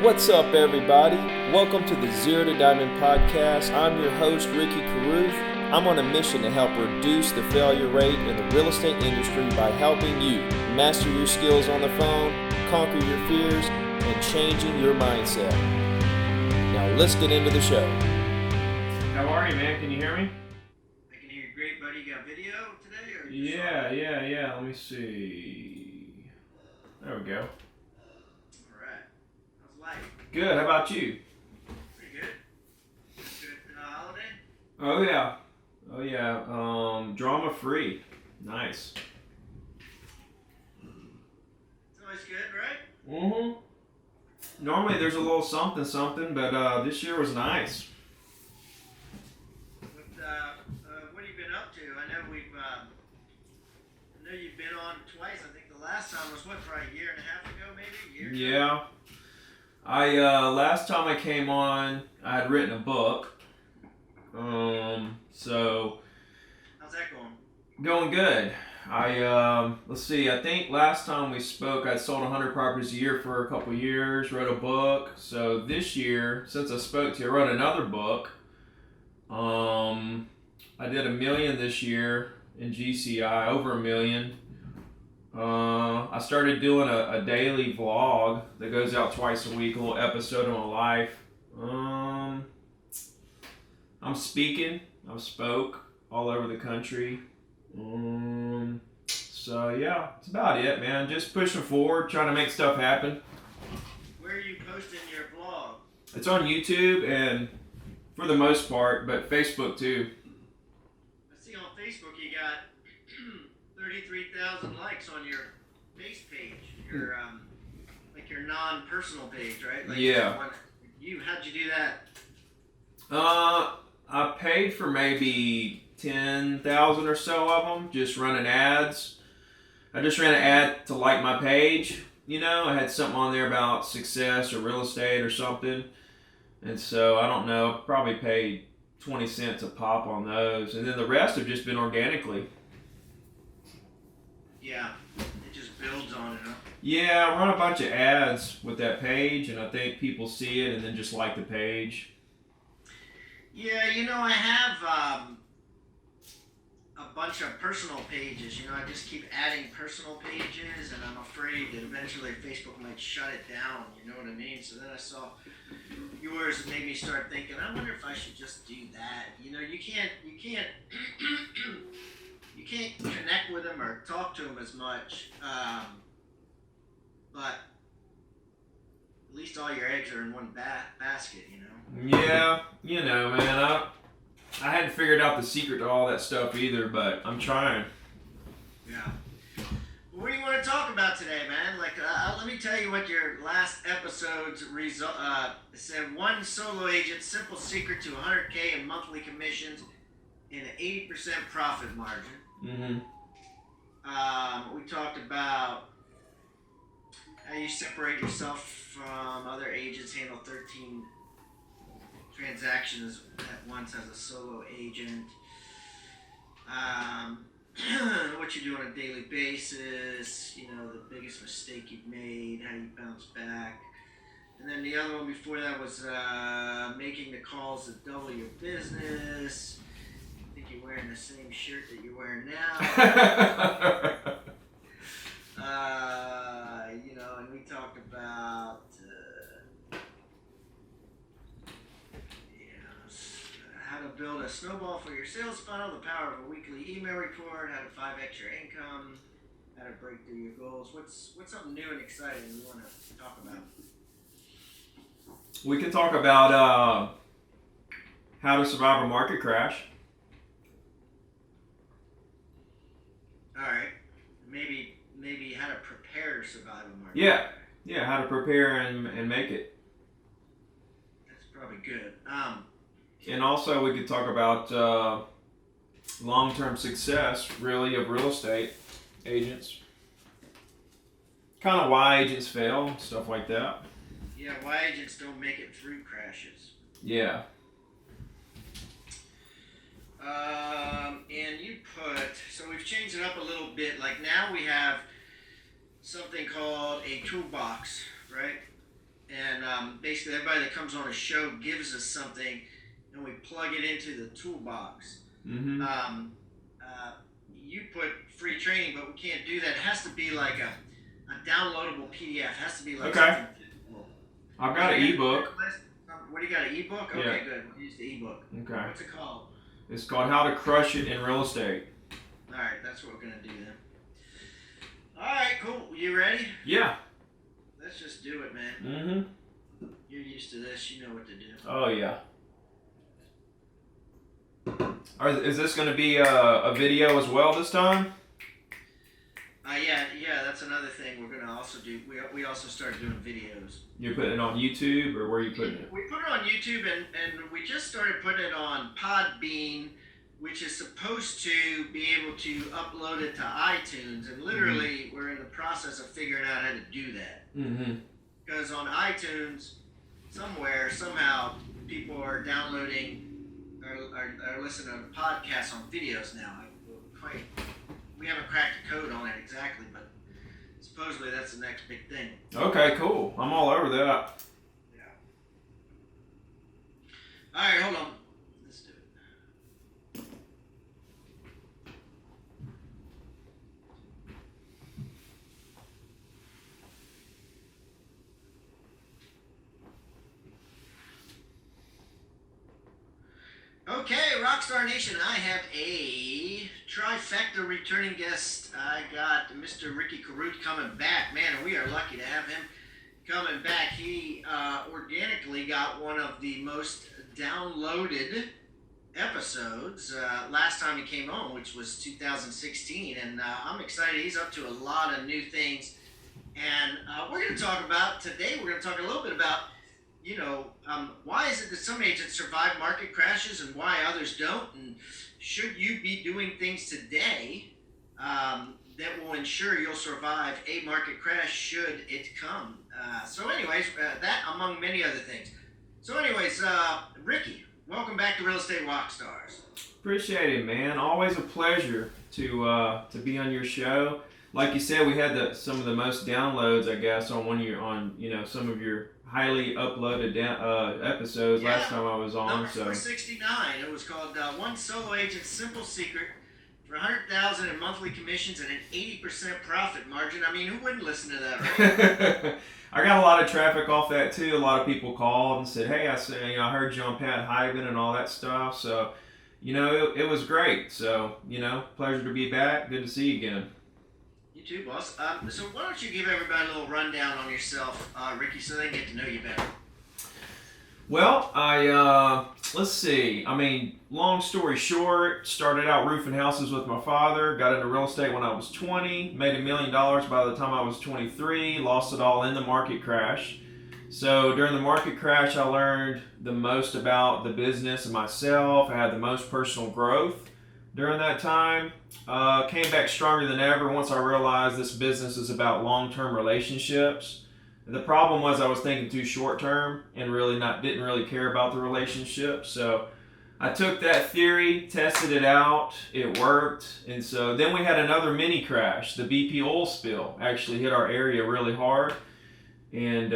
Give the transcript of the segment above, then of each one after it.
What's up, everybody? Welcome to the Zero to Diamond podcast. I'm your host, Ricky Carruth. I'm on a mission to help reduce the failure rate in the real estate industry by helping you master your skills on the phone, conquer your fears, and changing your mindset. Now let's get into the show. How are you, man? Can you hear me? I can hear you great, buddy. You got video today? Or Yeah. Let me see. There we go. Alright. How's life? Good. How about you? Pretty good. Good holiday? Oh yeah. Drama free. Nice. It's always good, right? Normally there's a little something, but this year was nice. What have you been up to? I know you've been on twice. I think the last time was probably a year and a half ago, maybe? A year? Yeah. Last time I came on, I had written a book. So How's that going? going good. Let's see, I think last time we spoke, I'd sold 100 properties a year for a couple of years, wrote a book. So this year, since I spoke to you, I wrote another book. I did $1 million this year in GCI, over $1 million. I started doing a daily vlog that goes out twice a week, a little episode of my life. I'm speaking. I've spoke all over the country. So yeah, that's about it, man. Just pushing forward, trying to make stuff happen. Where are you posting your blog? It's on YouTube and for the most part, but Facebook too. I see on Facebook you got 33,000 likes on your base page. Your your non-personal page, right? Yeah. How'd you do that? I paid for maybe 10,000 or so of them, just running ads. I just ran an ad to like my page. You know, I had something on there about success or real estate or something. And so, I don't know, probably paid 20 cents a pop on those. And then the rest have just been organically. Yeah, it just builds on it, huh? Yeah, I run a bunch of ads with that page, and I think people see it and then just like the page. Yeah, I have a bunch of personal pages. I just keep adding personal pages, and I'm afraid that eventually Facebook might shut it down. You know what I mean? So then I saw yours, and made me start thinking, I wonder if I should just do that. You can't you can't connect with them or talk to them as much, but at least all your eggs are in one basket. Yeah, man, I hadn't figured out the secret to all that stuff either, but I'm trying. Yeah. Well, what do you want to talk about today, man? Let me tell you what your last episode's said. One solo agent, simple secret to 100K in monthly commissions and an 80% profit margin. We talked about how you separate yourself from other agents, handle 13 transactions at once as a solo agent. What you do on a daily basis, the biggest mistake you've made, how you bounce back. And then the other one before that was making the calls that double your business. I think you're wearing the same shirt that you're wearing now. And we talked about how to build a snowball for your sales funnel, the power of a weekly email report, how to 5x your income, how to break through your goals. What's something new and exciting you want to talk about? We can talk about how to survive a market crash. All right. Maybe how to prepare to survive a market crash. Yeah, how to prepare and make it. That's probably good. And also we could talk about long-term success, really, of real estate agents. Kind of why agents fail, stuff like that. Yeah, why agents don't make it through crashes. Yeah. And you so we've changed it up a little bit. Like now we have something called a toolbox, right? And basically everybody that comes on a show gives us something, and we plug it into the toolbox. Mm-hmm. You put free training, but we can't do that. It has to be like a downloadable PDF. It has to be like something physical. I've got an ebook. What do you got, an ebook? Okay, Yeah. good. We'll use the ebook. Okay. What's it called? It's called How to Crush It in Real Estate. All right, that's what we're going to do then. All right, cool. You ready? Yeah. Let's just do it, man. Mm-hmm. You're used to this. You know what to do. Oh, yeah. Is this going to be a video as well this time? Yeah, that's another thing we're going to also do. We also started doing videos. You're putting it on YouTube, or where are you putting it? We put it on YouTube, and we just started putting it on Podbean, which is supposed to be able to upload it to iTunes, and literally we're in the process of figuring out how to do that. Mm-hmm. Because on iTunes, somehow, people are downloading or listening to podcasts on videos now. We haven't cracked the code on it exactly, but supposedly that's the next big thing. Okay, cool. I'm all over that. Yeah. All right, hold on. Let's do it. Okay, Rockstar Nation, I have a trifecta returning guest. I got Mr. Ricky Carruth coming back. Man, we are lucky to have him coming back. He organically got one of the most downloaded episodes last time he came on, which was 2016. And I'm excited. He's up to a lot of new things. And we're going to talk about, today we're going to talk a little bit about, why is it that some agents survive market crashes and why others don't? And should you be doing things today that will ensure you'll survive a market crash should it come? That among many other things. Ricky, welcome back to Real Estate Rockstars. Appreciate it, man. Always a pleasure to be on your show. Like you said, we had some of the most downloads, I guess, on some of your highly uploaded episodes last time I was on. Number 469. It was called One Solo Agent's Simple Secret for $100,000 in monthly commissions and an 80% profit margin. I mean, who wouldn't listen to that, right? I got a lot of traffic off that too. A lot of people called and said, "Hey, I heard you on Pat Hiban and all that stuff." So, it was great. So, pleasure to be back. Good to see you again. You too, boss. So why don't you give everybody a little rundown on yourself, Ricky, so they can get to know you better. Well, let's see. Long story short, started out roofing houses with my father, got into real estate when I was 20, made $1 million by the time I was 23, lost it all in the market crash. So during the market crash, I learned the most about the business and myself. I had the most personal growth during that time. Came back stronger than ever once I realized this business is about long-term relationships. The problem was I was thinking too short-term and didn't really care about the relationship. So I took that theory, tested it out, it worked. And so then we had another mini crash. The BP oil spill actually hit our area really hard. And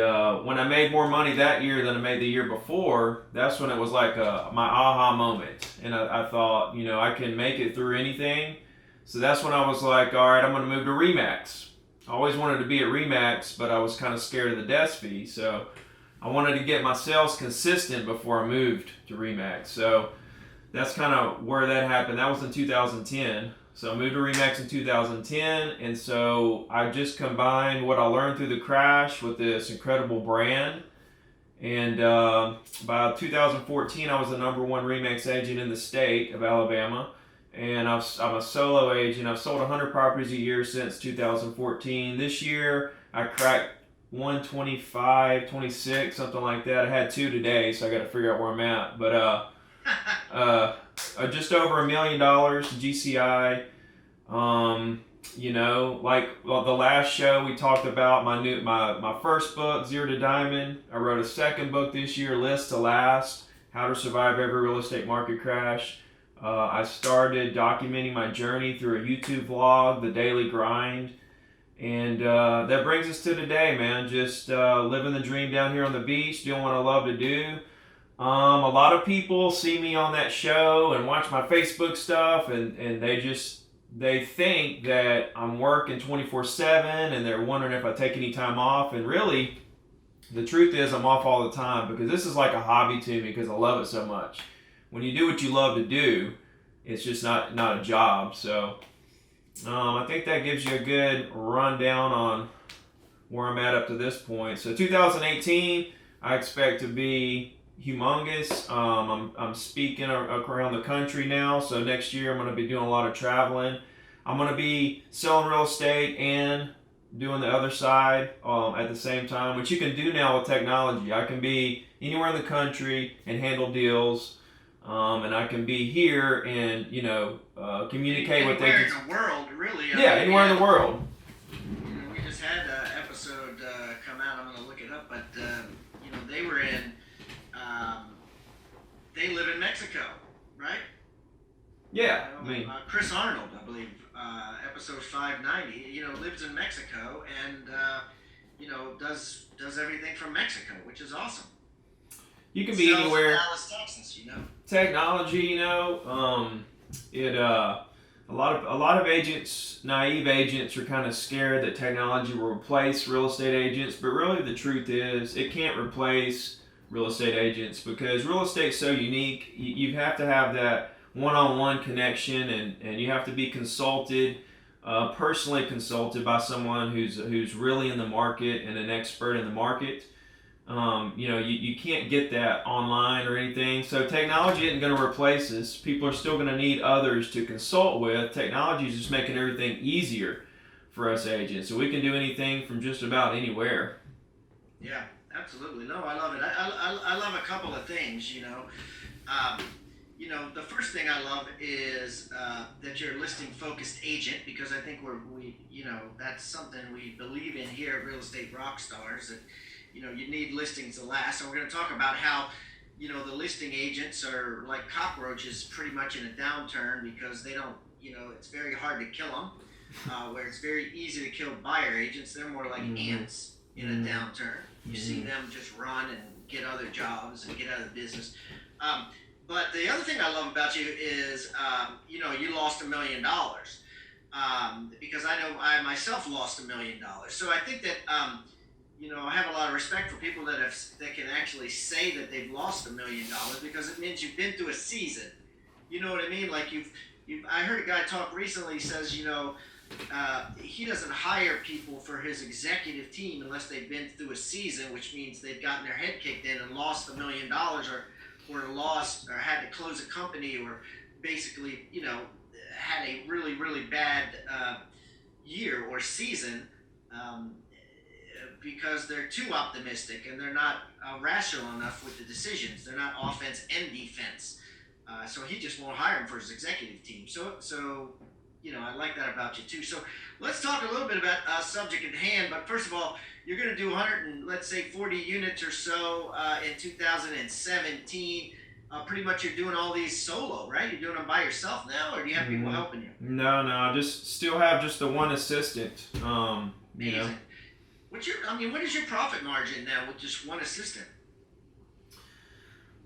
when I made more money that year than I made the year before, that's when it was like my aha moment. And I thought, I can make it through anything. So that's when I was like, all right, I'm going to move to RE/MAX. I always wanted to be at RE/MAX, but I was kind of scared of the desk fee. So I wanted to get my sales consistent before I moved to RE/MAX. So that's kind of where that happened. That was in 2010. So I moved to RE/MAX in 2010, and so I just combined what I learned through the crash with this incredible brand. And by 2014, I was the #1 RE/MAX agent in the state of Alabama, and I'm a solo agent. I've sold 100 properties a year since 2014. This year, I cracked 125, 26, something like that. I had 2 today, so I got to figure out where I'm at. But just over $1 million GCI. The last show we talked about my first book, Zero to Diamond. I wrote a second book this year, List to Last: How to Survive Every Real Estate Market Crash. I started documenting my journey through a YouTube vlog, The Daily Grind. And that brings us to today, man. Just living the dream down here on the beach, doing what I love to do. A lot of people see me on that show and watch my Facebook stuff, and they think that I'm working 24/7, and they're wondering if I take any time off. And really, the truth is I'm off all the time, because this is like a hobby to me because I love it so much. When you do what you love to do, it's just not a job. So I think that gives you a good rundown on where I'm at up to this point. So 2018, I expect to be humongous. I'm speaking around the country now, so next year I'm going to be doing a lot of traveling. I'm going to be selling real estate and doing the other side at the same time, which you can do now with technology. I can be anywhere in the country and handle deals, and I can be here and communicate with anywhere in the world, really. Anywhere in the world. We just had an episode come out. I'm going to look it up, but they were in. They live in Mexico, right? Yeah, Chris Arnold, I believe, episode 590. Lives in Mexico and does everything from Mexico, which is awesome. You can be anywhere. Dallas, Texas, Technology, a lot of agents, naive agents, are kind of scared that technology will replace real estate agents, but really the truth is it can't replace real estate agents, because real estate's so unique. You have to have that one-on-one connection, and you have to be consulted, personally consulted by someone who's really in the market and an expert in the market. You can't get that online or anything. So technology isn't going to replace us. People are still going to need others to consult with. Technology is just making everything easier for us agents. So we can do anything from just about anywhere. Yeah. Absolutely. No, I love it. I love a couple of things, the first thing I love is that you're a listing focused agent, because I think that's something we believe in here at Real Estate Rockstars, that, you need listings to last. And we're going to talk about how, the listing agents are like cockroaches pretty much in a downturn, because they don't, it's very hard to kill them, where it's very easy to kill buyer agents. They're more like ants in a downturn. You see them just run and get other jobs and get out of the business. But the other thing I love about you is, you lost $1 million. Because I know I myself lost $1 million. So I think that, I have a lot of respect for people that can actually say that they've lost $1 million, because it means you've been through a season. You know what I mean? Like I heard a guy talk recently. He says, he doesn't hire people for his executive team unless they've been through a season, which means they've gotten their head kicked in and lost $1 million, or lost, or had to close a company, or basically, had a really, really bad year or season, because they're too optimistic and they're not rational enough with the decisions. They're not offense and defense. So he just won't hire him for his executive team. So I like that about you too. So let's talk a little bit about subject at hand. But first of all, you're going to do 40 units or so in 2017. Pretty much you're doing all these solo, right? You're doing them by yourself now, or do you have people helping you? No, I just still have just the one assistant. Amazing. What is your profit margin now with just one assistant?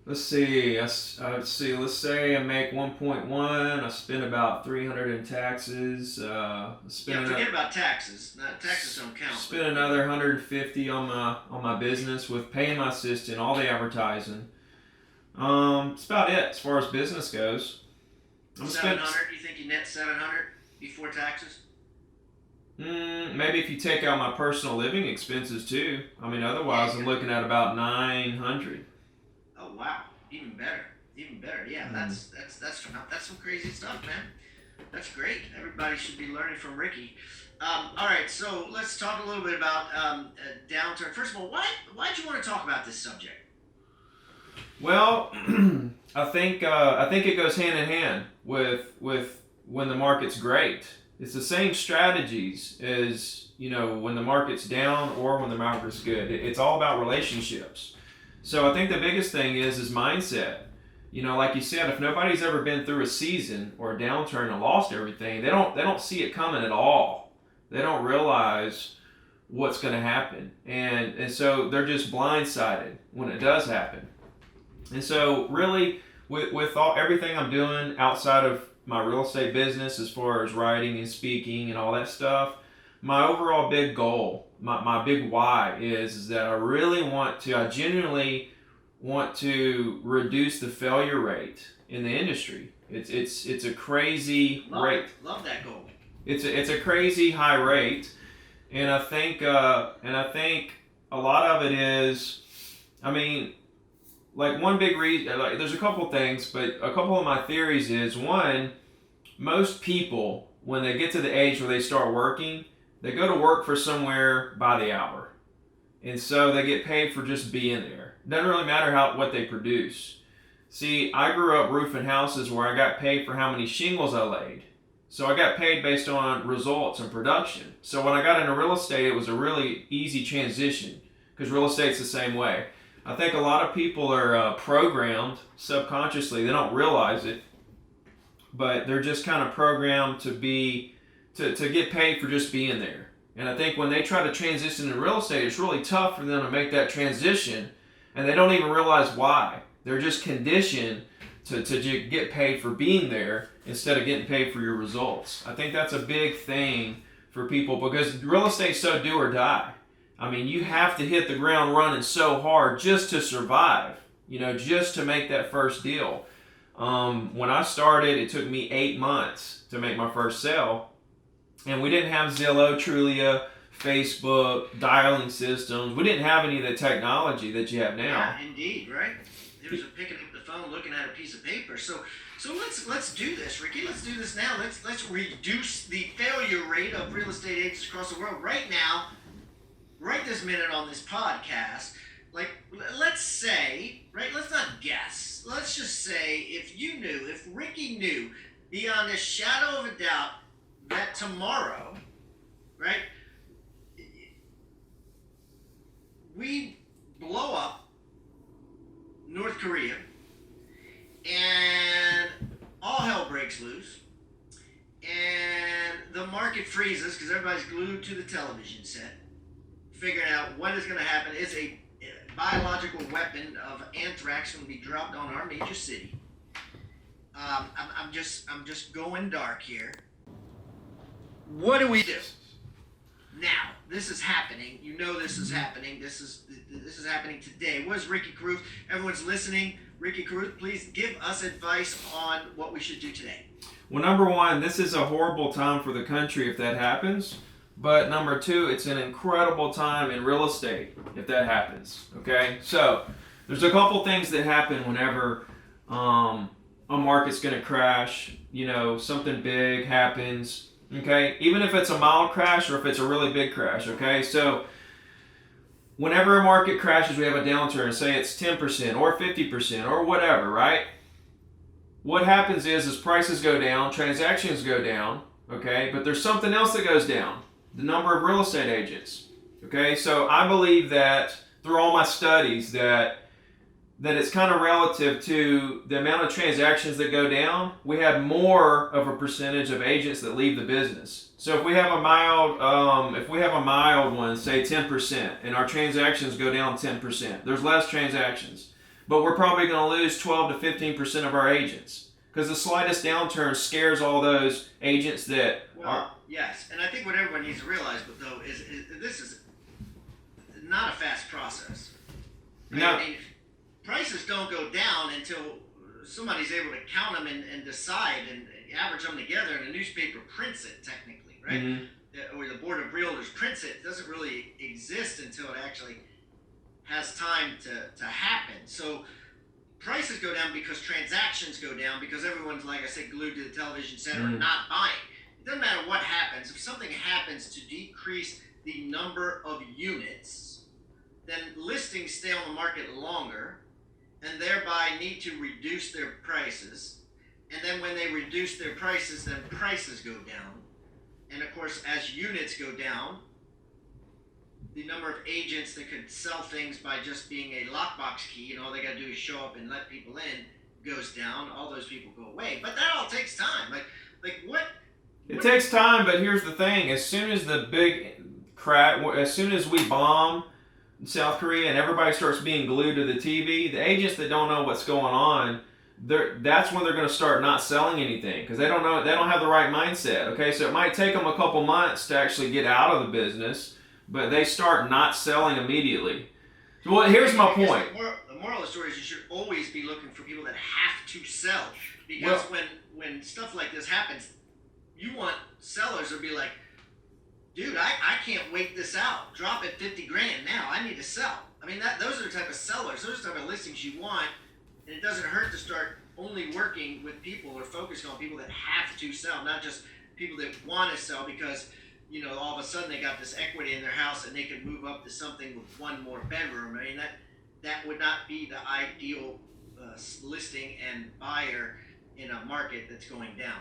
Let's see. Let's say I make 1.1. I spend about 300 in taxes. Forget about taxes. Taxes don't count. Spend another 150 on my business with paying my assistant, all the advertising. It's about it as far as business goes. 700. You think you net 700 before taxes? Maybe if you take out my personal living expenses too. Otherwise I'm looking at about 900. Oh wow, even better. Yeah, that's some crazy stuff, man. That's great. Everybody should be learning from Ricky. All right, so let's talk a little bit about a downturn. First of all, why'd you want to talk about this subject? Well, I think it goes hand in hand with when the market's great. It's the same strategies as when the market's down or when the market's good. It's all about relationships. So I think the biggest thing is mindset. Like you said, if nobody's ever been through a season or a downturn and lost everything, they don't see it coming at all. They don't realize what's going to happen. And so they're just blindsided when it does happen. And so really, with everything I'm doing outside of my real estate business, as far as writing and speaking and all that stuff, my overall big goal, my big why is that I genuinely want to reduce the failure rate in the industry. It's a crazy rate. Love that goal. It's a crazy high rate, and I think a lot of it is, I mean, like one big reason, like there's a couple things, but a couple of my theories is, one, most people, when they get to the age where they start working, they go to work for somewhere by the hour. And so they get paid for just being there. Doesn't really matter what they produce. See, I grew up roofing houses where I got paid for how many shingles I laid. So I got paid based on results and production. So when I got into real estate, it was a really easy transition, because real estate's the same way. I think a lot of people are programmed subconsciously. They don't realize it, but they're just kind of programmed to get paid for just being there. And I think when they try to transition in real estate, it's really tough for them to make that transition, and they don't even realize why. They're just conditioned to get paid for being there instead of getting paid for your results. I think that's a big thing for people, because real estate's so do or die. I mean, you have to hit the ground running so hard just to survive, just to make that first deal. When I started, it took me 8 months to make my first sale. And we didn't have Zillow, Trulia, Facebook, dialing systems. We didn't have any of the technology that you have now. Yeah, indeed, right? There was a picking up the phone, looking at a piece of paper. So let's do this, Ricky. Let's do this now. Let's reduce the failure rate of real estate agents across the world right now. Right this minute on this podcast. Like, let's say, right? Let's not guess. Let's just say, if Ricky knew beyond a shadow of a doubt that tomorrow, right, we blow up North Korea and all hell breaks loose and the market freezes because everybody's glued to the television set, figuring out what is going to happen. Is a biological weapon of anthrax going to be dropped on our major city? I'm just going dark here. What do we do? Now, this is happening. This is happening. This is happening today. What is Ricky Carruth? Everyone's listening. Ricky Carruth, please give us advice on what we should do today. Well, number one, this is a horrible time for the country if that happens. But number two, it's an incredible time in real estate if that happens. Okay? So, there's a couple things that happen whenever a market's going to crash. Something big happens. Okay, even if it's a mild crash or if it's a really big crash. Okay, so whenever a market crashes, we have a downturn, say it's 10% or 50% or whatever, right? What happens is prices go down, transactions go down, okay, but there's something else that goes down, the number of real estate agents. Okay, so I believe that through all my studies that it's kind of relative to the amount of transactions that go down. We have more of a percentage of agents that leave the business. So if we have a mild one, say 10%, and our transactions go down 10%, there's less transactions. But we're probably going to lose 12 to 15% of our agents, because the slightest downturn scares all those agents that are. Yes, and I think what everyone needs to realize, though, is this is not a fast process. Right? No. I mean, prices don't go down until somebody's able to count them and decide and average them together, and the newspaper prints it technically, right? Mm-hmm. Or the board of realtors prints it. It doesn't really exist until it actually has time to happen. So prices go down because transactions go down because everyone's, like I said, glued to the television set or not buying. It doesn't matter what happens. If something happens to decrease the number of units, then listings stay on the market longer and thereby need to reduce their prices. And then when they reduce their prices, then prices go down. And of course, as units go down, the number of agents that could sell things by just being a lockbox key, and all they got to do is show up and let people in, goes down. All those people go away. But that all takes time. Like It takes time, but here's the thing: as soon as the big crack, as soon as we bomb South Korea and everybody starts being glued to the TV, the agents that don't know what's going on, that's when they're going to start not selling anything because they don't know, they don't have the right mindset. Okay, so it might take them a couple months to actually get out of the business, but they start not selling immediately. Well, here's my point. The moral of the story is you should always be looking for people that have to sell, because when stuff like this happens, you want sellers to be like, dude, I can't wait this out. Drop it 50 grand now. I need to sell. I mean, those are the type of sellers. Those are the type of listings you want. And it doesn't hurt to start only working with people or focusing on people that have to sell, not just people that want to sell because, all of a sudden they got this equity in their house and they can move up to something with one more bedroom. I mean, that would not be the ideal listing and buyer in a market that's going down.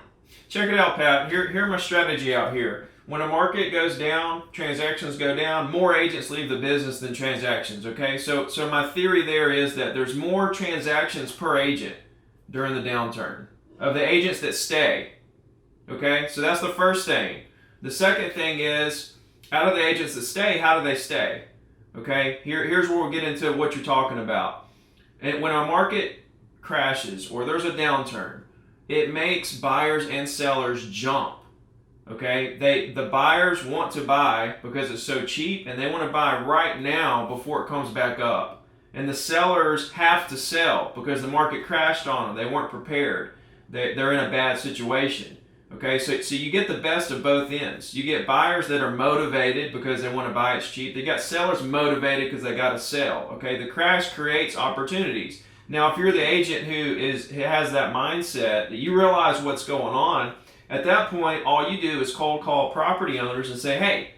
Check it out, Pat. Here my strategy out here. When a market goes down, transactions go down, more agents leave the business than transactions, okay? So my theory there is that there's more transactions per agent during the downturn of the agents that stay, okay? So that's the first thing. The second thing is, out of the agents that stay, how do they stay? Okay, here's where we'll get into what you're talking about. And when a market crashes or there's a downturn, it makes buyers and sellers jump. Okay, the buyers want to buy because it's so cheap and they want to buy right now before it comes back up. And the sellers have to sell because the market crashed on them. They weren't prepared. They're in a bad situation. Okay, so you get the best of both ends. You get buyers that are motivated because they want to buy it's cheap. They got sellers motivated because they got to sell. Okay, the crash creates opportunities. Now, if you're the agent who has that mindset, that you realize what's going on, at that point, all you do is cold call property owners and say, hey,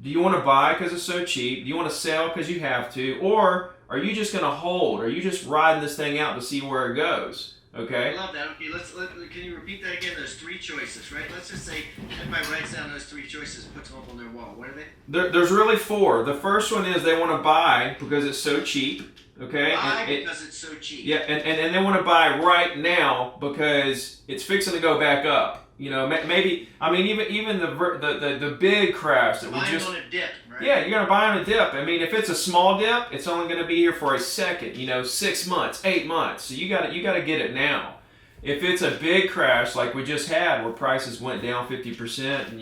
do you want to buy because it's so cheap? Do you want to sell because you have to? Or are you just going to hold? Are you just riding this thing out to see where it goes? Okay. I love that. Okay, can you repeat that again? There's three choices, right? Let's just say everybody writes down those three choices and puts them up on their wall. What are they? There's really four. The first one is they want to buy because it's so cheap. Okay. Because it's so cheap. Yeah, and they want to buy right now because it's fixing to go back up. Maybe, I mean, even the big crash that we just on a dip, right? Yeah, you're gonna buy on a dip. I mean, if it's a small dip, it's only gonna be here for a second. 6 months, 8 months. So you gotta get it now. If it's a big crash like we just had, where prices went down 50%, and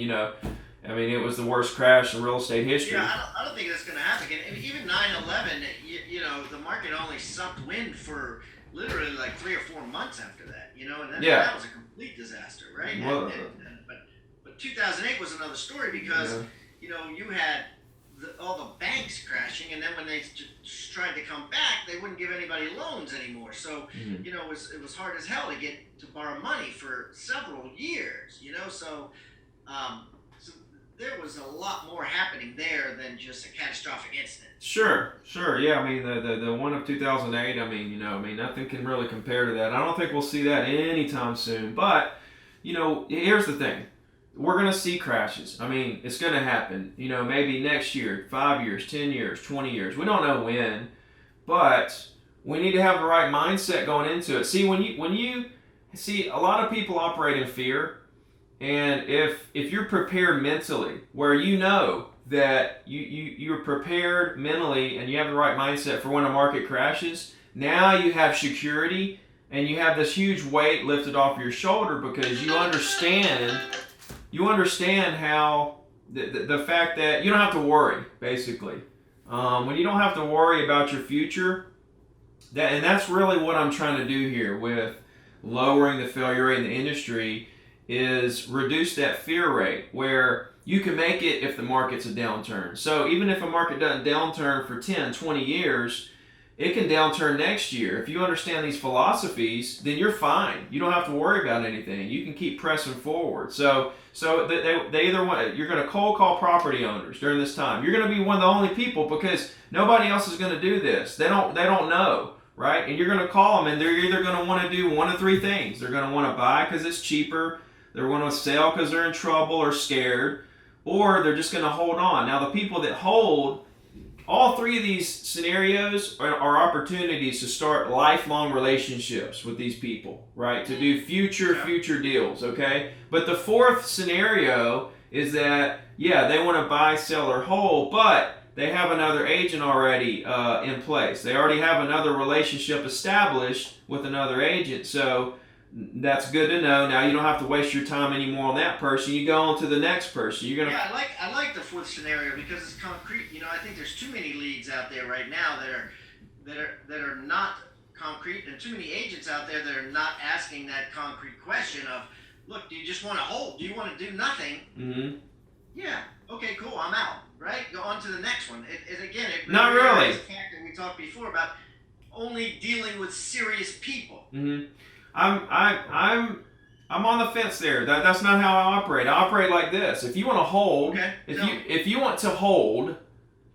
I mean, it was the worst crash in real estate history. Yeah, I don't think that's gonna happen again. Even 9/11, the market only sucked wind for literally like 3 or 4 months after that. And then that was a complete disaster, right? Well, but 2008 was another story because you had all the banks crashing, and then when they tried to come back, they wouldn't give anybody loans anymore. So it was hard as hell to borrow money for several years. So there was a lot more happening there than just a catastrophic incident. Sure, yeah. I mean, the one of 2008. I mean, nothing can really compare to that. I don't think we'll see that anytime soon. But here's the thing: we're gonna see crashes. I mean, it's gonna happen. Maybe next year, 5 years, 10 years, 20 years. We don't know when, but we need to have the right mindset going into it. See, when you see a lot of people operate in fear. And if you're prepared mentally, where that you're prepared mentally and you have the right mindset for when a market crashes, now you have security and you have this huge weight lifted off your shoulder because you understand how the fact that you don't have to worry, basically. When you don't have to worry about your future, and that's really what I'm trying to do here with lowering the failure rate in the industry, is reduce that fear rate where you can make it if the market's a downturn. So even if a market doesn't downturn for 10, 20 years, it can downturn next year. If you understand these philosophies, then you're fine. You don't have to worry about anything. You can keep pressing forward. So they either want, you're going to cold call property owners during this time. You're going to be one of the only people because nobody else is going to do this. They don't know. Right? And you're going to call them and they're either going to want to do one of three things. They're going to want to buy because it's cheaper. They're going to sell because they're in trouble or scared, or they're just going to hold on. Now, the people that hold, all three of these scenarios are opportunities to start lifelong relationships with these people, right? To do future deals, okay? But the fourth scenario is that, yeah, they want to buy, sell, or hold, but they have another agent already in place. They already have another relationship established with another agent. So that's good to know. Now you don't have to waste your time anymore on that person. You go on to the next person. You're gonna. Yeah, I like the fourth scenario because it's concrete. You know, I think there's too many leads out there right now that are not concrete, and too many agents out there that are not asking that concrete question of, look, do you just want to hold? Do you want to do nothing? Mm-hmm. Yeah. Okay. Cool. I'm out. Right. Go on to the next one. It Not really. The fact that we talked before about only dealing with serious people. Mm-hmm. I'm on the fence there. That's not how I operate. I operate like this. If you want to hold, okay. if you want to hold,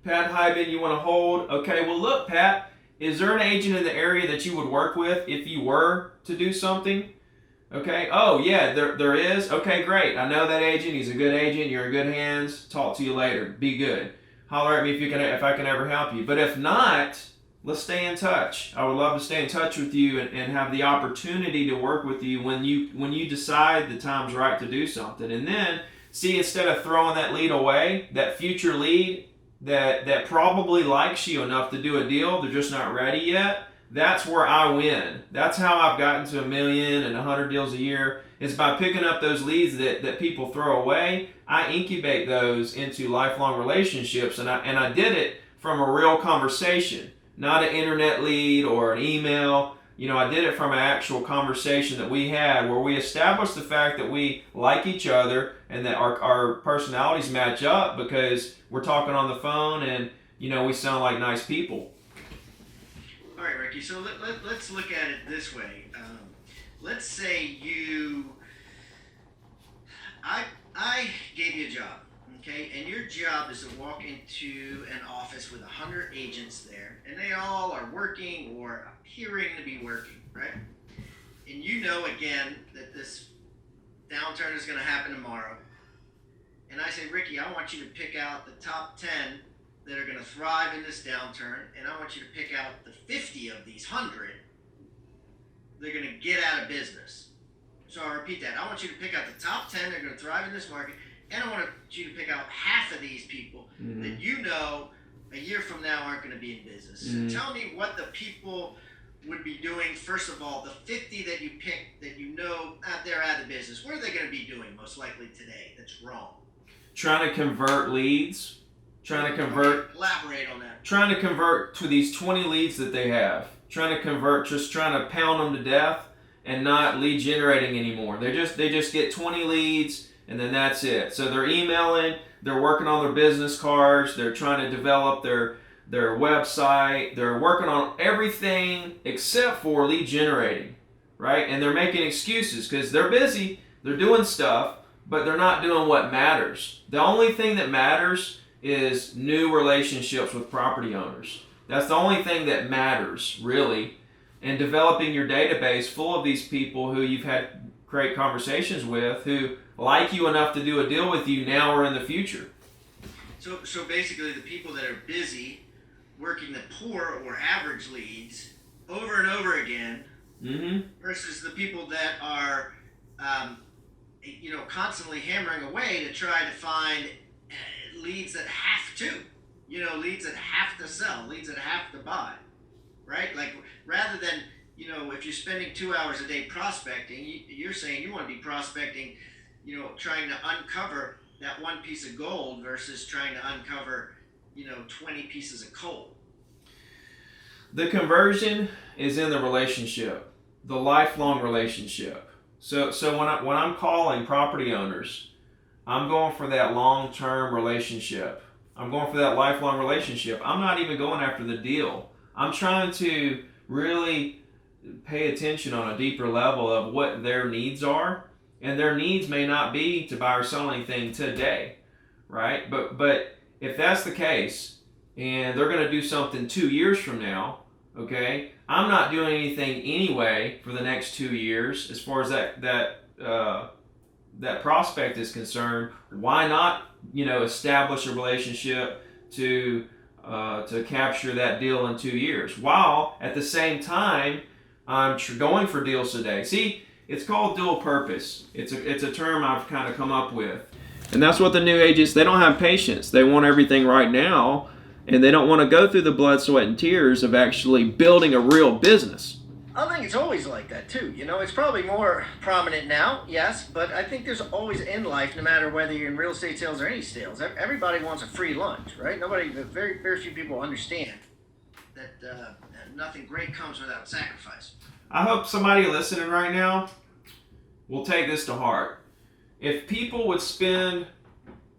Pat Hiban, you want to hold. Okay, well look, Pat, is there an agent in the area that you would work with if you were to do something? Okay. Oh yeah, there is. Okay, great. I know that agent. He's a good agent. You're in good hands. Talk to you later. Be good. Holler at me if I can ever help you. But if not, let's stay in touch. I would love to stay in touch with you and have the opportunity to work with you when you decide the time's right to do something. And then, see, instead of throwing that lead away, that future lead that probably likes you enough to do a deal, they're just not ready yet, that's where I win. That's how I've gotten to 1 million and 100 deals a year, is by picking up those leads that people throw away. I incubate those into lifelong relationships, and I did it from a real conversation. Not an internet lead or an email. You know, I did it from an actual conversation that we had where we established the fact that we like each other and that our personalities match up because we're talking on the phone and, you know, we sound like nice people. All right, Ricky, so let's look at it this way. Let's say I gave you a job. Okay, and your job is to walk into an office with 100 agents there, and they all are working or appearing to be working, right? And you know, again, that this downturn is going to happen tomorrow. And I say, Ricky, I want you to pick out the top 10 that are going to thrive in this downturn, and I want you to pick out the 50 of these 100 they're going to get out of business. So I'll repeat that. I want you to pick out the top 10 that are going to thrive in this market. And I want you to pick out half of these people that you know a year from now aren't going to be in business. So tell me what the people would be doing. First of all, the 50 that you pick that you know they're out of business. What are they going to be doing most likely today that's wrong? Trying to convert leads. Elaborate on that. Trying to convert to these 20 leads that they have. Trying to convert, just trying to pound them to death and not lead generating anymore. They just get 20 leads. And then that's it. So they're emailing, they're working on their business cards, they're trying to develop their website, they're working on everything except for lead generating, right? And they're making excuses because they're busy, they're doing stuff, but they're not doing what matters. The only thing that matters is new relationships with property owners. That's the only thing that matters, really. And developing your database full of these people who you've had great conversations with, who like you enough to do a deal with you now or in the future. So basically the people that are busy working the poor or average leads over and over again versus the people that are constantly hammering away to try to find leads that have to, leads that have to sell, leads that have to buy, right? Like rather than, if you're spending 2 hours a day prospecting, you're saying you want to be prospecting, trying to uncover that one piece of gold versus trying to uncover, 20 pieces of coal. The conversion is in the relationship, the lifelong relationship. So when I'm calling property owners, I'm going for that long-term relationship. I'm going for that lifelong relationship. I'm not even going after the deal. I'm trying to really pay attention on a deeper level of what their needs are. And their needs may not be to buy or sell anything today, right? But if that's the case, and they're going to do something 2 years from now, okay, I'm not doing anything anyway for the next 2 years as far as that prospect is concerned. Why not, establish a relationship to to capture that deal in 2 years, while at the same time I'm going for deals today. See, it's called dual purpose. It's a term I've kind of come up with. And that's what the new agents, they don't have patience. They want everything right now, and they don't want to go through the blood, sweat, and tears of actually building a real business. I think it's always like that too. You know, it's probably more prominent now, yes, but I think there's always in life, no matter whether you're in real estate sales or any sales, everybody wants a free lunch, right? Very, very few people understand that nothing great comes without sacrifice. I hope somebody listening right now will take this to heart. If people would spend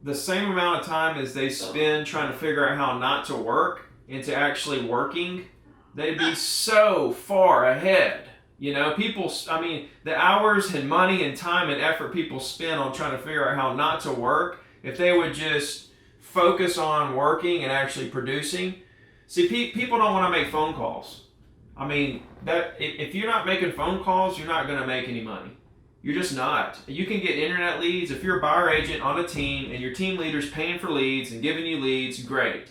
the same amount of time as they spend trying to figure out how not to work into actually working, they'd be so far ahead. You know, the hours and money and time and effort people spend on trying to figure out how not to work, if they would just focus on working and actually producing. See, people don't want to make phone calls. I mean, that if you're not making phone calls, you're not going to make any money. You're just not. You can get internet leads. If you're a buyer agent on a team and your team leader's paying for leads and giving you leads, great.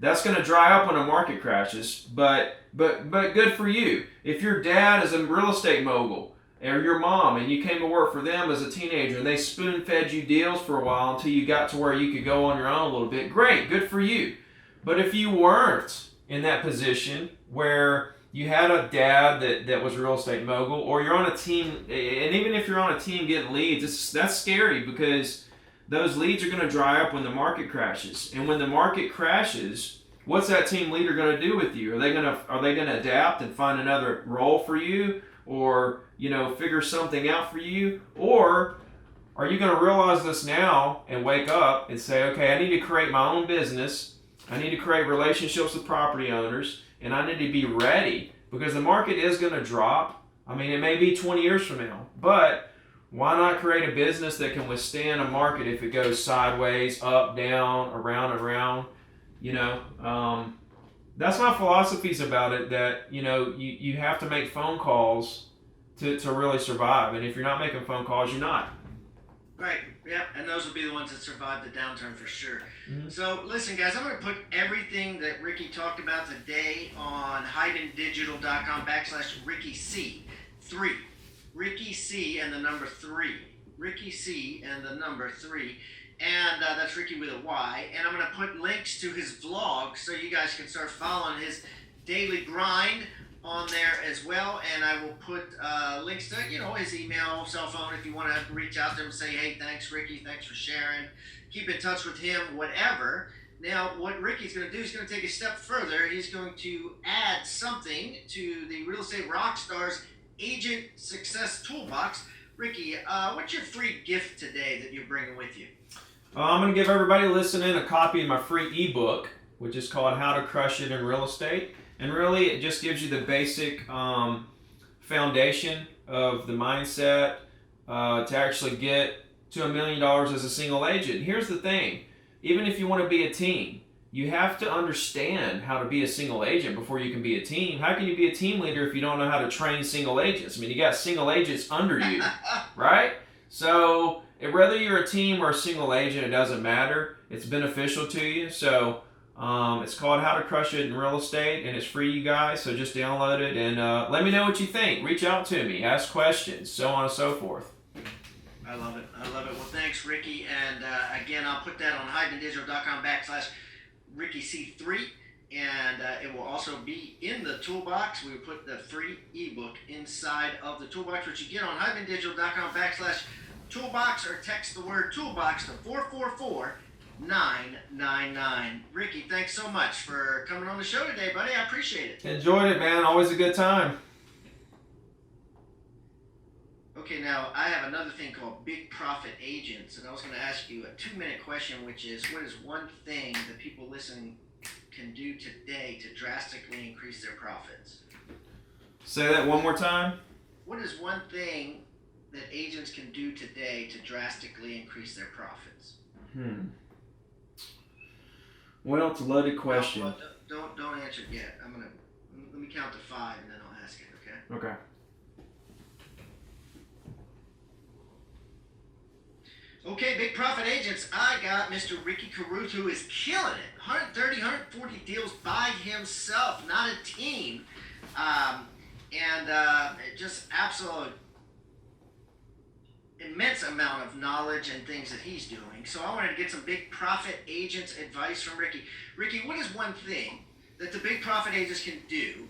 That's going to dry up when the market crashes, but good for you. If your dad is a real estate mogul, or your mom, and you came to work for them as a teenager, and they spoon-fed you deals for a while until you got to where you could go on your own a little bit, great, good for you. But if you weren't in that position where you had a dad that was a real estate mogul, or you're on a team, and even if you're on a team getting leads, that's scary, because those leads are going to dry up when the market crashes. And when the market crashes, what's that team leader going to do with you? Are they going to adapt and find another role for you, or figure something out for you? Or are you going to realize this now and wake up and say, okay, I need to create my own business. I need to create relationships with property owners, and I need to be ready, because the market is going to drop. I mean, it may be 20 years from now, but why not create a business that can withstand a market if it goes sideways, up, down, around, and around? That's my philosophies about it, that you have to make phone calls to really survive. And if you're not making phone calls, you're not. Right, yeah, and those will be the ones that survive the downturn for sure. Mm-hmm. So listen, guys, I'm going to put everything that Ricky talked about today on HibanDigital.com/RickyC3. Ricky C and the number 3. Ricky C and the number 3. And that's Ricky with a Y. And I'm going to put links to his vlog so you guys can start following his daily grind on there as well. And I will put links to, his email, cell phone, if you want to reach out to him and say, hey, thanks, Ricky. Thanks for sharing. Keep in touch with him, whatever. Now, what Ricky's going to do is going to take a step further. He's going to add something to the Real Estate Rockstars Agent Success Toolbox. Ricky, what's your free gift today that you're bringing with you? I'm going to give everybody listening a copy of my free ebook, which is called How to Crush It in Real Estate. And really, it just gives you the basic foundation of the mindset to actually get to $1 million as a single agent. Here's the thing. Even if you want to be a team, you have to understand how to be a single agent before you can be a team. How can you be a team leader if you don't know how to train single agents? I mean, you got single agents under you, right? So whether you're a team or a single agent, it doesn't matter. It's beneficial to you. So it's called How to Crush It in Real Estate, and it's free, you guys. So just download it and let me know what you think. Reach out to me, ask questions, so on and so forth. I love it. Well, thanks, Ricky. And again, I'll put that on HibanDigital.com/RickyC3. And it will also be in the toolbox. We will put the free ebook inside of the toolbox, which you get on HibanDigital.com/toolbox, or text the word toolbox to 444-999. Ricky, thanks so much for coming on the show today, buddy. I appreciate it. Enjoyed it, man. Always a good time. Okay, now I have another thing called Big Profit Agents, and I was going to ask you a 2-minute question, which is, what is one thing that people listening can do today to drastically increase their profits? Say that one more time. What is one thing that agents can do today to drastically increase their profits? Well, it's a loaded question. No, don't answer it yet. Let me count to 5 and then I'll ask it. Okay. Okay, big profit agents. I got Mr. Ricky Carruth, who is killing it. 130, 140 deals by himself, not a team. Just absolute immense amount of knowledge and things that he's doing. So I wanted to get some big profit agents advice from Ricky. Ricky, what is one thing that the big profit agents can do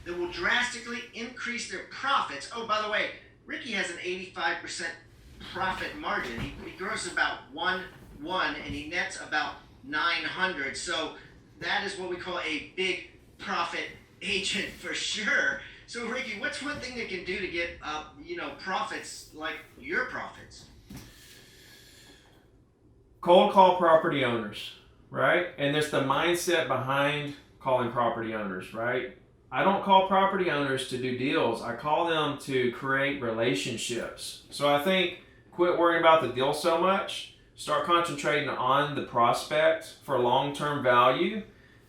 that will drastically increase their profits? Oh, by the way, Ricky has an 85% profit margin. He grosses about 1 and he nets about 900. So that is what we call a big profit agent for sure. So Ricky, what's one thing they can do to get profits like your profits? Cold call property owners, right? And there's the mindset behind calling property owners, right? I don't call property owners to do deals. I call them to create relationships. So I think quit worrying about the deal so much. Start concentrating on the prospect for long-term value,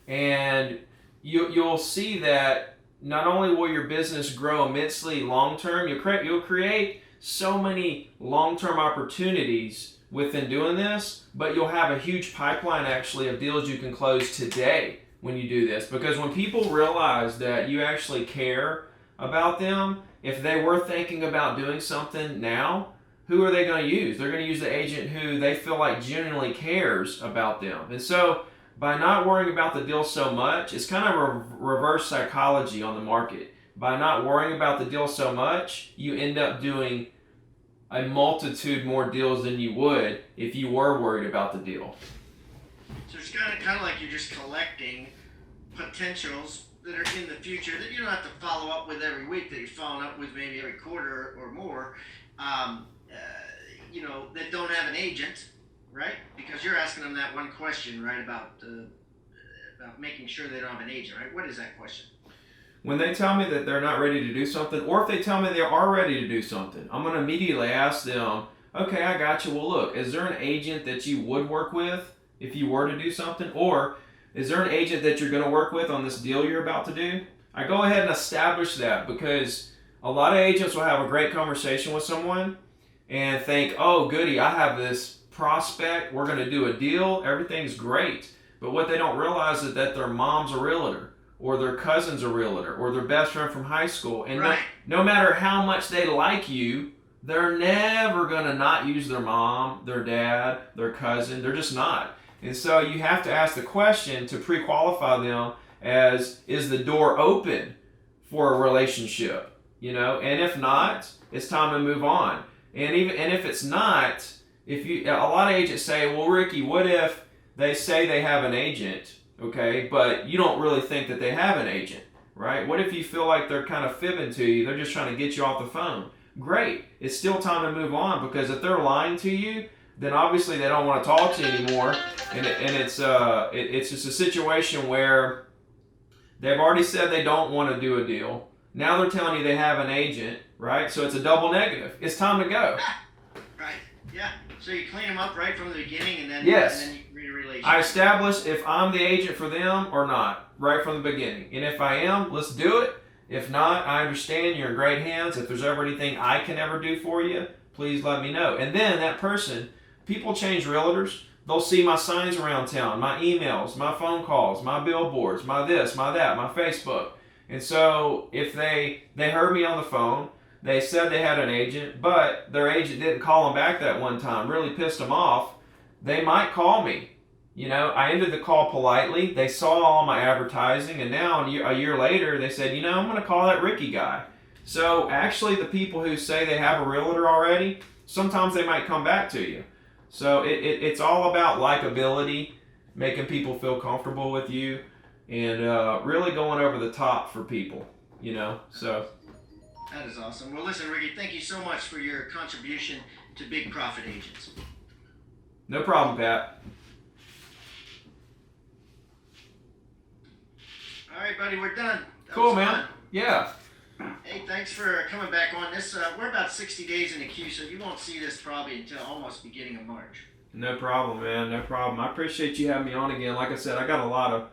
and you'll see that not only will your business grow immensely long-term, you'll create so many long-term opportunities within doing this, but you'll have a huge pipeline actually of deals you can close today when you do this. Because when people realize that you actually care about them, if they were thinking about doing something now, who are they going to use? They're going to use the agent who they feel like genuinely cares about them. And so by not worrying about the deal so much, it's kind of a reverse psychology on the market. By not worrying about the deal so much, you end up doing a multitude more deals than you would if you were worried about the deal. So it's kind of like you're just collecting potentials that are in the future that you don't have to follow up with every week, that you're following up with maybe every quarter or more, that don't have an agent, right? Because you're asking them that one question, right, about making sure they don't have an agent, right? What is that question? When they tell me that they're not ready to do something, or if they tell me they are ready to do something, I'm going to immediately ask them, okay, I got you. Well, look, is there an agent that you would work with if you were to do something? Or is there an agent that you're going to work with on this deal you're about to do? I go ahead and establish that, because a lot of agents will have a great conversation with someone and think, oh, goody, I have this prospect, we're going to do a deal, everything's great. But what they don't realize is that their mom's a realtor, or their cousin's a realtor, or their best friend from high school. And right. no matter how much they like you, they're never going to not use their mom, their dad, their cousin. They're just not. And so you have to ask the question to pre-qualify them as, is the door open for a relationship? And if not, it's time to move on. And if it's not, a lot of agents say, well, Ricky, what if they say they have an agent, okay, but you don't really think that they have an agent, right? What if you feel like they're kind of fibbing to you? They're just trying to get you off the phone. Great. It's still time to move on, because if they're lying to you, then obviously they don't want to talk to you anymore. And it's just a situation where they've already said they don't want to do a deal. Now they're telling you they have an agent, right? So it's a double negative. It's time to go. Right. Yeah. So you clean them up right from the beginning, and then yes. And then you create a relationship. I establish if I'm the agent for them or not, right from the beginning. And if I am, let's do it. If not, I understand, you're in great hands. If there's ever anything I can ever do for you, please let me know. And then that person, people change realtors. They'll see my signs around town, my emails, my phone calls, my billboards, my this, my that, my Facebook. And so if they heard me on the phone, they said they had an agent, but their agent didn't call them back that one time, really pissed them off, they might call me. I ended the call politely. They saw all my advertising, and now a year later, they said, I'm going to call that Ricky guy. So actually, the people who say they have a realtor already, sometimes they might come back to you. So it's all about likability, making people feel comfortable with you, and really going over the top for people, so. That is awesome. Well, listen, Ricky, thank you so much for your contribution to Big Profit Agents. No problem, Pat. All right, buddy, we're done. Cool, man. Fun. Yeah. Hey, thanks for coming back on this. We're about 60 days in the queue, so you won't see this probably until almost beginning of March. No problem, man. No problem. I appreciate you having me on again. Like I said, I got a lot of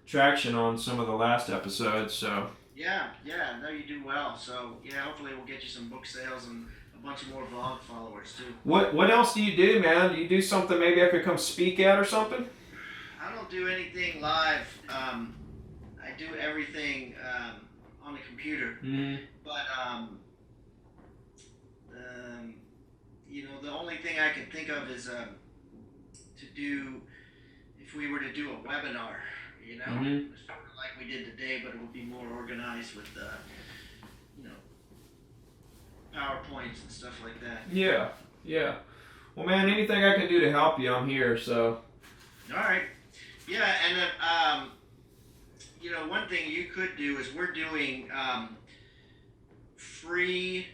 traction on some of the last episodes, so. Yeah, no, you do well. So, hopefully we'll get you some book sales and a bunch of more vlog followers too. What else do you do, man? Do you do something maybe I could come speak at or something? I don't do anything live. I do everything on the computer. Mm-hmm. But the only thing I can think of is to do, if we were to do a webinar, Mm-hmm. like we did today, but it would be more organized with PowerPoints and stuff like that. Yeah. Well, man, anything I can do to help you, I'm here. So. All right. Yeah, and then one thing you could do is we're doing free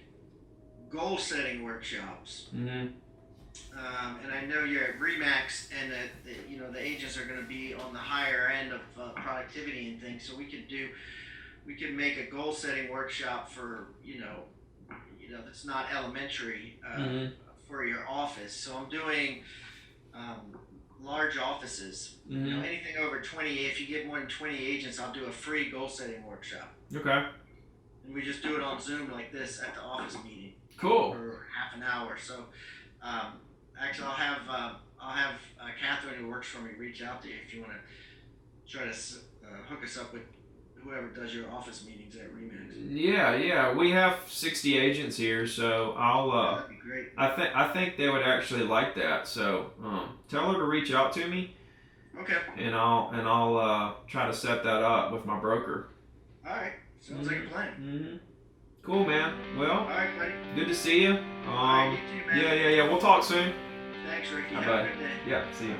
goal setting workshops. Mm-hmm. And I know you're at Remax, and that the agents are going to be on the higher end of productivity and things. So we could make a goal setting workshop for that's not elementary for your office. So I'm doing large offices. Mm-hmm. Anything over 20. If you get more than 20 agents, I'll do a free goal setting workshop. Okay. And we just do it on Zoom like this at the office meeting. Cool. For half an hour. So. Actually, I'll have Catherine, who works for me, reach out to you if you want to try to hook us up with whoever does your office meetings at Remax. Yeah. We have 60 agents here, so I'll. That'd be great. I think they would actually like that. So tell her to reach out to me. Okay. And I'll try to set that up with my broker. All right. Sounds like a plan. Mm-hmm. Cool, man. Well. All right, buddy. Good to see you. All right, you too, man. Yeah. We'll talk soon. Thanks, Ricky. Bye. Have a good day. Yeah. See you.